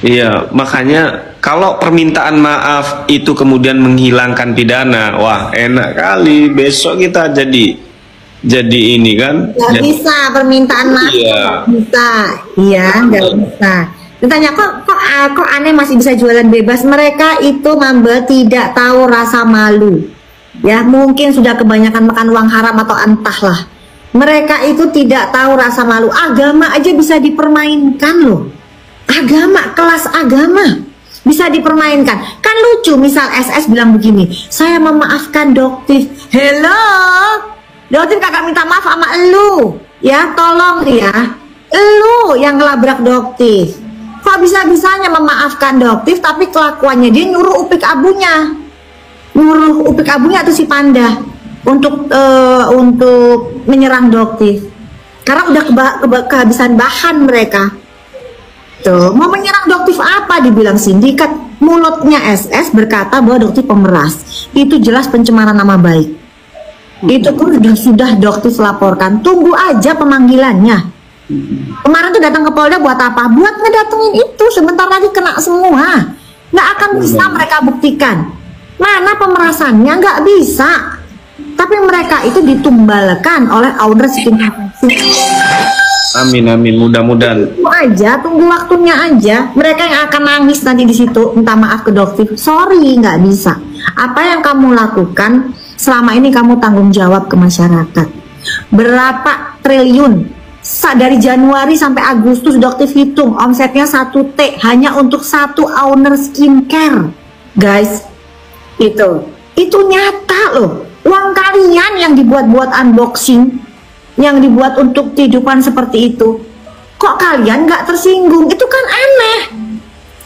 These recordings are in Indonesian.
Iya, makanya kalau permintaan maaf itu kemudian menghilangkan pidana, wah enak kali. Besok kita jadi ini kan? Nggak bisa permintaan maaf, Iya. nggak bisa, iya nggak bisa. Ditanya kok aneh masih bisa jualan bebas? Mereka itu Mamba tidak tahu rasa malu. Ya mungkin sudah kebanyakan makan uang haram atau entahlah. Mereka itu tidak tahu rasa malu. Agama aja bisa dipermainkan loh. Agama, kelas agama bisa dipermainkan. Kan lucu, misal SS bilang begini, saya memaafkan Doktif. Hello, Doktif kagak minta maaf sama elu. Ya tolong ya, elu yang ngelabrak Doktif. Kok bisa-bisanya memaafkan Doktif tapi kelakuannya dia nyuruh upik abunya, atau si Panda untuk menyerang Doktif karena udah kehabisan bahan mereka. Tuh, mau menyerang Doktif apa? Dibilang sindikat. Mulutnya SS berkata bahwa Doktif pemeras. Itu jelas pencemaran nama baik. Itu pun sudah Doktif laporkan. Tunggu aja pemanggilannya. Kemarin tuh datang ke Polda buat apa? Buat ngedatengin itu. Sebentar lagi kena semua. Nggak akan bisa mereka buktikan. Mana pemerasannya? Nggak bisa. Tapi mereka itu ditumbalkan oleh owner setingkat. Amin amin, mudah-mudahan. Tunggu waktunya aja. Mereka yang akan nangis nanti di situ. Minta maaf ke Doktif. Sorry, nggak bisa. Apa yang kamu lakukan selama ini kamu tanggung jawab ke masyarakat. Berapa triliun dari Januari sampai Agustus Doktif hitung omsetnya 1T hanya untuk satu owner skincare, guys. Itu nyata loh. Uang kalian yang dibuat-buat unboxing, yang dibuat untuk kehidupan seperti itu, kok kalian nggak tersinggung? Itu kan aneh.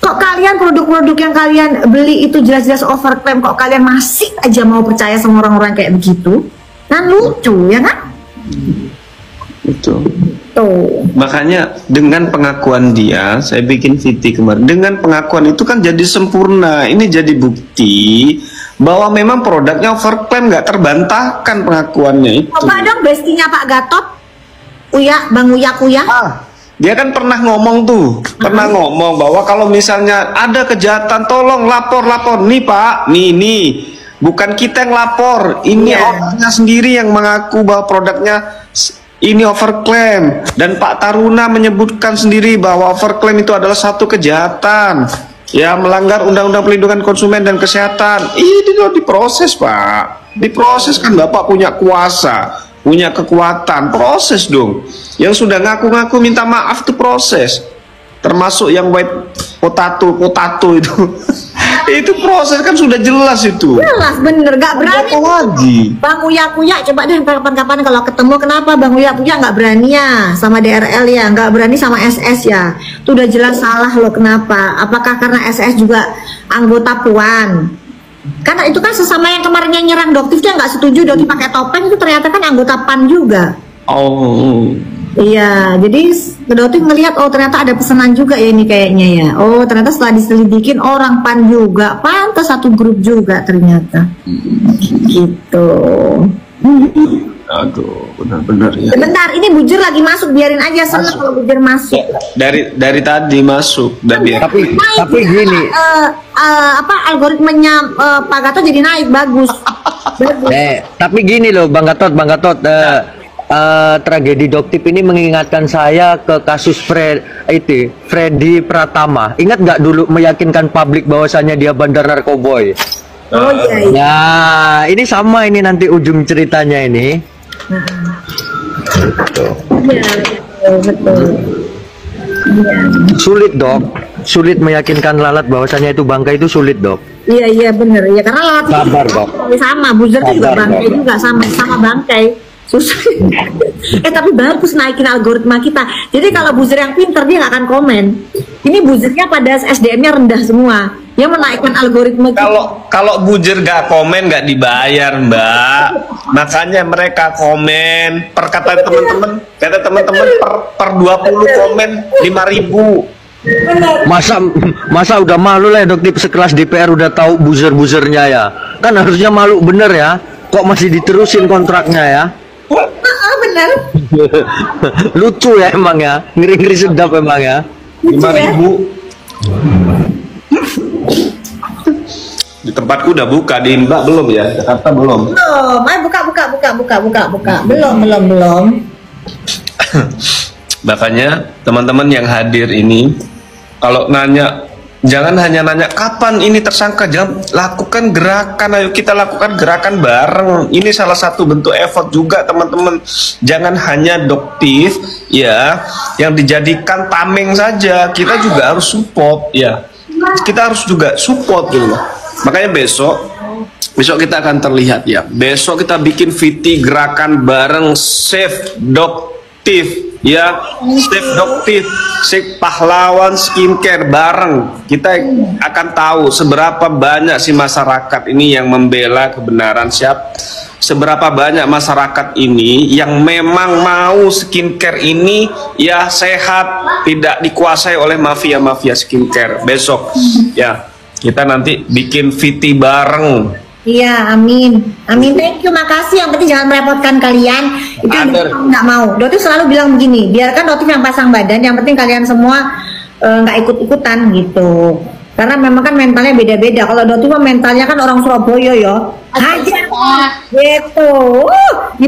Kok kalian produk-produk yang kalian beli itu jelas-jelas overclaim, kok kalian masih aja mau percaya sama orang-orang kayak begitu? Kan lucu ya kan? Itu. Tuh. Makanya dengan pengakuan dia, saya bikin VT kemarin. Dengan pengakuan itu kan jadi sempurna. Ini jadi bukti bahwa memang produknya overclaim, nggak terbantahkan pengakuannya itu. Coba dong bestinya Pak Gatot, Bang Uya Kuya. Dia kan pernah ngomong tuh, pernah ngomong bahwa kalau misalnya ada kejahatan, tolong lapor. Nih Pak, nih, bukan kita yang lapor, ini orangnya sendiri yang mengaku bahwa produknya ini overclaim, dan Pak Taruna menyebutkan sendiri bahwa overclaim itu adalah satu kejahatan, ya melanggar Undang-Undang Perlindungan Konsumen dan Kesehatan. Ini loh diproses Pak, diproses kan Bapak punya kuasa, punya kekuatan, proses dong. Yang sudah ngaku-ngaku minta maaf itu proses, termasuk yang white potato itu. Itu proses kan sudah jelas itu. Jelas bener, gak berani lagi. Bang Uya Kuya, coba deh kapan-kapan kalau ketemu, kenapa Bang Uya Kuya nggak berani ya sama DRL ya, nggak berani sama SS ya? Itu udah jelas salah loh. Kenapa? Apakah karena SS juga anggota Puan? Karena itu kan sesama yang kemarin yang nyerang Doktif, dia nggak setuju Doktif pakai topeng, itu ternyata kan anggota PAN juga. Oh. Iya, jadi Doktif ngelihat, oh ternyata ada pesanan juga ya ini kayaknya ya. Oh ternyata setelah diselidikin orang PAN juga, pantas satu grup juga ternyata. Gitu. Aduh, benar-benar ya. Sebentar, ini Bujur lagi masuk, biarin aja, seneng kalau Bujur masuk. Dari tadi masuk, tapi gini. Algoritmanya Pak Gatot jadi naik, bagus. Tapi gini loh, Bang Gatot, tragedi Doktif ini mengingatkan saya ke kasus Freddy Pratama. Ingat nggak dulu meyakinkan publik bahwasannya dia bandar narkoboy? Oh iya. Ya, ini sama ini nanti ujung ceritanya ini. Iya, betul. Iya. Sulit Dok, sulit meyakinkan lalat bahwasannya itu bangkai, itu sulit Dok. Iya bener ya, karena lalat Sabar, Dok. sama buzzer itu juga Sabar, bangkai Dok. juga, sama bangkai. Susah. Tapi bagus naikin algoritma kita. Jadi kalau buzzer yang pinter dia nggak akan komen. Ini buzzernya pada SDM-nya rendah semua. Dia menaikkan algoritma kita. Kalau bujur gak komen nggak dibayar Mbak. Makanya mereka komen per kata teman-teman, per 20 komen 5.000. Masa udah malu lah ya Doktif, sekelas DPR udah tahu buzzer-buzzernya ya. Kan harusnya malu bener ya. Kok masih diterusin kontraknya ya? Bener. Lucu ya emang ya, ngeri-ngeri sedap emang ya. 5.000. Di tempatku udah buka, di Mbak belum ya? Jakarta belum. Belum. Buka. Belum. Makanya teman-teman yang hadir ini, kalau nanya, jangan hanya nanya kapan ini tersangka, jangan, lakukan gerakan. Ayo kita lakukan gerakan bareng. Ini salah satu bentuk effort juga teman-teman. Jangan hanya doktif ya yang dijadikan tameng saja. Kita juga harus support ya. Kita harus juga support gitu loh. Makanya besok kita akan terlihat ya. Besok kita bikin VT gerakan bareng Save Doktif ya, Save Doktif, Save Pahlawan Skincare bareng. Kita akan tahu seberapa banyak si masyarakat ini yang membela kebenaran, seberapa banyak masyarakat ini yang memang mau skincare ini ya sehat, tidak dikuasai oleh mafia-mafia skincare. Besok ya kita nanti bikin VT bareng. Iya, amin. Thank you, makasih. Yang penting jangan merepotkan kalian. Itu nggak mau. Dotif selalu bilang begini, biarkan Dotif yang pasang badan. Yang penting kalian semua nggak ikut-ikutan gitu. Karena memang kan mentalnya beda-beda. Kalau Dotif mah mentalnya kan orang Surabaya ya. Aja gitu. Di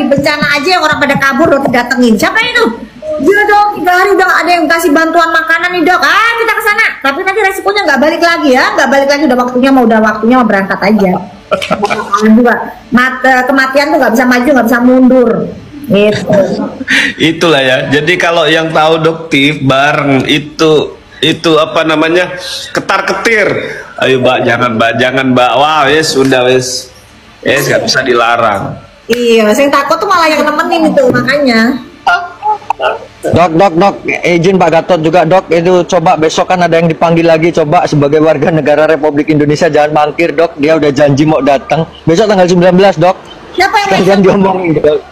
bencana aja yang orang pada kabur Dotif datengin. Siapa itu? Iya dong, 3 hari udah ada yang kasih bantuan makanan nih dok. Kita ke sana. Tapi nanti resikonya nggak balik lagi ya, udah waktunya mau berangkat aja. Juga kematian tuh nggak bisa maju, nggak bisa mundur. Gitu. Itulah ya. Jadi kalau yang tahu Doktif bareng itu apa namanya, ketar-ketir. Ayo mbak, jangan mbak. Wah wes sudah wes nggak bisa dilarang. Iya, saya takut tuh malah yang nemenin itu makanya. Dok, izin Pak Gatot juga dok, itu coba besok kan ada yang dipanggil lagi, coba sebagai warga negara Republik Indonesia jangan mangkir dok, dia udah janji mau datang besok tanggal 19 dok. Siapa yang jangan diomongin dok.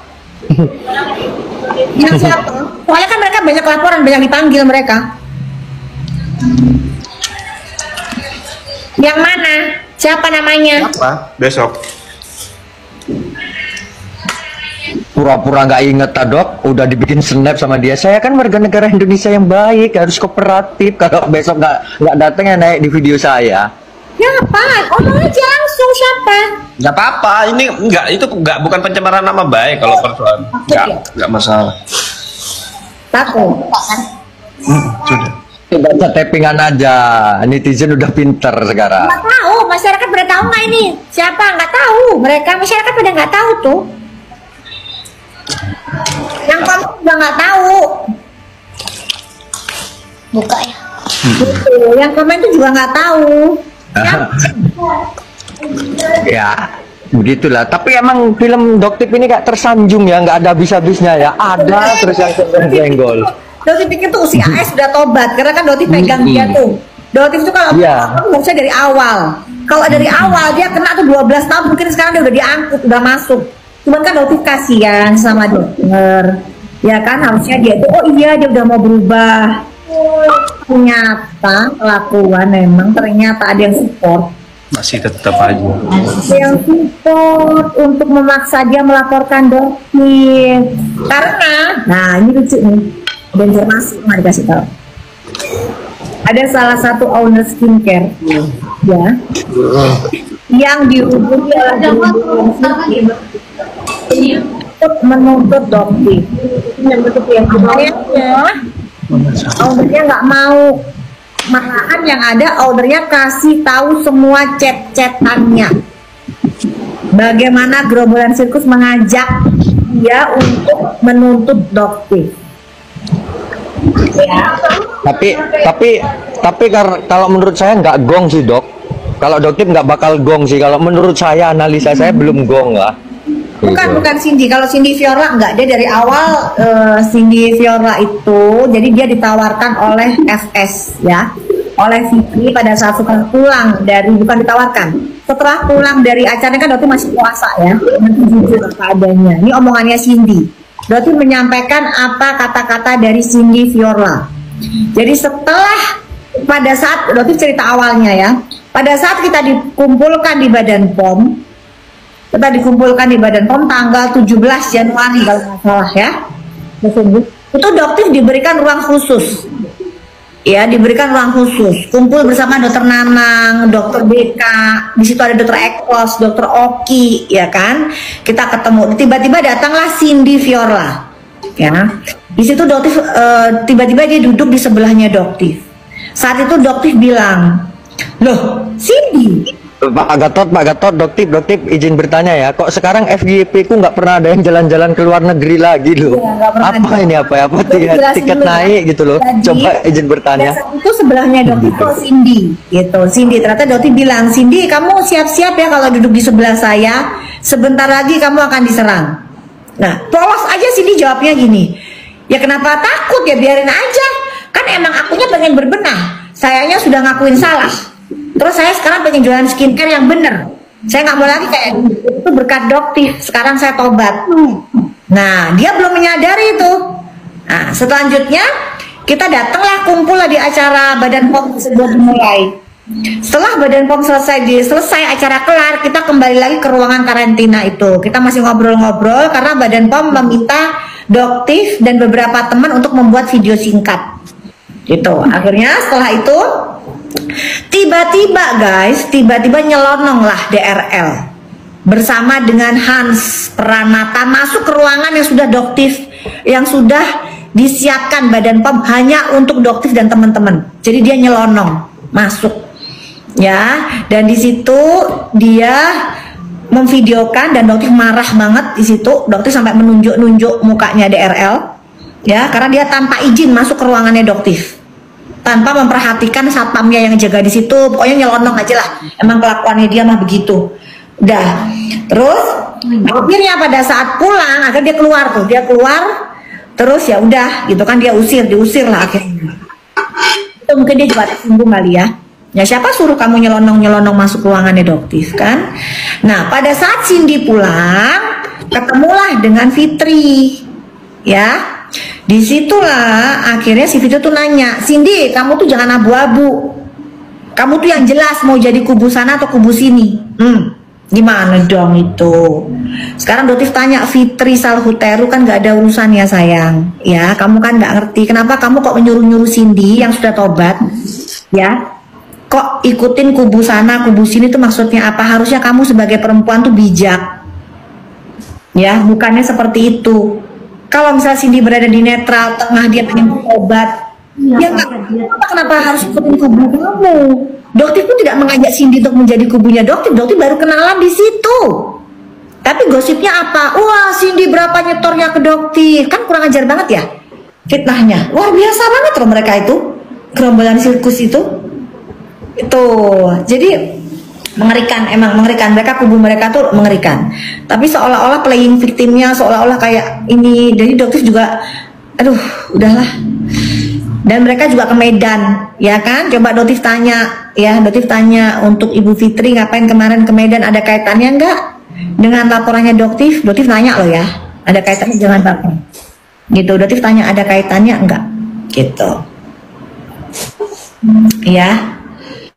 Yang siapa? Soalnya kan mereka banyak laporan, banyak dipanggil mereka. Yang mana? Siapa namanya? Apa? Besok. Pura-pura nggak inget dok, udah dibikin snap sama dia. Saya kan warga negara Indonesia yang baik, harus kooperatif. Kalau besok nggak datang ya naik di video saya. Siapa? Omong aja langsung siapa? Nggak apa-apa, ini bukan pencemaran nama baik kalau persoalan. Nggak masalah. Takut. Sudah. Baca tappingan aja, netizen udah pinter sekarang. Nggak tahu, masyarakat pada tahu nggak ini? Siapa? Nggak tahu. Masyarakat pada nggak tahu tuh. Yang kamu udah nggak tahu. Buka ya. Yang komen itu juga nggak tahu. Ya, begitulah. Tapi emang film Doktif ini kayak tersanjung ya, nggak ada habis-habisnya ya. Ada terus yang senggol. Dotif pikir tuh si AS udah tobat, karena kan Dotif pegang dia tuh. Dotif tuh kalau harusnya dari awal. Kalau dari awal dia kena tuh 12 tahun, mungkin sekarang dia udah diangkut, udah masuk. Cuman kan Dotif kasihan sama dokter, ya kan harusnya dia tuh dia udah mau berubah. Ternyata kelakuan memang ternyata ada yang support. Masih tetap aja. Yang support untuk memaksa dia melaporkan Dotif. Karena, nah ini lucu nih, ada informasi mau dikasih tahu. Ada salah satu owner skincare, ya, yang dihubungi oleh untuk menuntut Doktif. Ownernya nggak mau, malahan yang ada ownernya kasih tahu semua chat-chatannya. Bagaimana gerombolan sirkus mengajak dia untuk menuntut Doktif. Ya. Tapi kalau menurut saya nggak gong sih dok. Kalau Doktif nggak bakal gong sih. Kalau menurut saya analisa saya belum gong lah. Bukan Cindy. Kalau Cindy Fiora enggak, dia dari awal Cindy Fiora itu jadi dia ditawarkan oleh FS ya, oleh Fikri pada saat setelah pulang dari, bukan ditawarkan, setelah pulang dari acaranya kan Doktif masih puasa ya, nanti jujur apa adanya. Ini omongannya Cindy. Doktif menyampaikan apa kata-kata dari Cindy Fiora. Jadi setelah pada saat Doktif cerita awalnya ya, pada saat kita dikumpulkan di Badan POM. Kita dikumpulkan di Badan POM tanggal 17 Januari kalau nggak salah ya. Itu Doktif diberikan ruang khusus. Ya, diberikan ruang khusus, kumpul bersama dokter Nanang, dokter BK, di situ ada dokter Ekos, dokter Oki, ya kan? Kita ketemu, tiba-tiba datanglah Cindy Fiorla, ya. Di situ Doktif tiba-tiba dia duduk di sebelahnya Doktif. Saat itu Doktif bilang, loh, Cindy. Pak Gatot, Doktif izin bertanya ya, kok sekarang FYP ku nggak pernah ada yang jalan-jalan ke luar negeri lagi loh? Iya, nggak pernah Apa ada. ini apa tiket Dulu, naik gitu loh? Jadi, Coba izin bertanya. Saat itu sebelahnya Doktif itu Cindy, gitu. Cindy ternyata Doktif bilang, Cindy kamu siap-siap ya kalau duduk di sebelah saya, sebentar lagi kamu akan diserang. Nah, polos aja Cindy jawabnya gini, ya kenapa takut, ya biarin aja, kan emang akunya pengen berbenah, sayanya sudah ngakuin salah. Terus saya sekarang pengen jualan skincare yang bener. Saya nggak mau lagi kayak itu berkat Doktif. Sekarang saya tobat. Nah, dia belum menyadari itu. Nah, selanjutnya kita datanglah kumpul di acara Badan POM tersebut dimulai. Setelah Badan POM selesai acara kelar, kita kembali lagi ke ruangan karantina itu. Kita masih ngobrol-ngobrol karena Badan POM meminta Doktif dan beberapa teman untuk membuat video singkat. Gitu. Akhirnya setelah itu tiba-tiba nyelononglah DRL bersama dengan Hans Pranata masuk ke ruangan yang sudah Doktif, yang sudah disiapkan Badan POM hanya untuk Doktif dan teman-teman. Jadi dia nyelonong masuk, ya. Dan di situ dia memvideokan dan Doktif marah banget di situ. Doktif sampai menunjuk-nunjuk mukanya DRL, ya, karena dia tanpa izin masuk ke ruangannya Doktif, tanpa memperhatikan satpamnya yang jaga di situ. Pokoknya nyelonong aja lah, emang kelakuannya dia mah begitu. Udah, terus akhirnya pada saat pulang, akhirnya dia keluar, terus ya udah gitu kan, diusir lah akhirnya. Itu mungkin dia juga tersinggung kali ya. Ya siapa suruh kamu nyelonong masuk ruangannya Doktif kan? Nah pada saat Cindy pulang, ketemulah dengan Fitri, ya. Disitulah akhirnya si Fitri tuh nanya, Cindy kamu tuh jangan abu-abu, kamu tuh yang jelas mau jadi kubu sana atau kubu sini. Gimana dong itu? Sekarang Doktif tanya Fitri Salhuteru, kan gak ada urusan ya sayang, ya kamu kan gak ngerti kenapa kamu kok menyuruh-nyuruh Cindy yang sudah tobat, ya kok ikutin kubu sana kubu sini tuh maksudnya apa? Harusnya kamu sebagai perempuan tuh bijak, ya bukannya seperti itu. Kalau misalnya Cindy berada di netral tengah, dia pengen berobat, ya kenapa harus ikutin kubu kamu? Doktif pun tidak mengajak Cindy untuk menjadi kubunya Doktif baru kenalan di situ. Tapi gosipnya apa? Wah, Cindy berapa nyetornya ke Doktif, kan kurang ajar banget ya fitnahnya. Luar biasa banget loh mereka itu, gerombolan sirkus itu. Jadi mengerikan, emang mengerikan. Kubu mereka tuh mengerikan. Tapi seolah-olah playing victimnya, seolah-olah kayak ini. Jadi Doktif juga, aduh, udahlah. Dan mereka juga ke Medan, ya kan? Coba Doktif tanya, ya Doktif tanya untuk Ibu Fitri ngapain kemarin ke Medan, ada kaitannya enggak dengan laporannya Doktif? Doktif nanya loh ya, ada kaitannya dengan laporan? Gitu, Doktif tanya ada kaitannya enggak? Gitu, ya.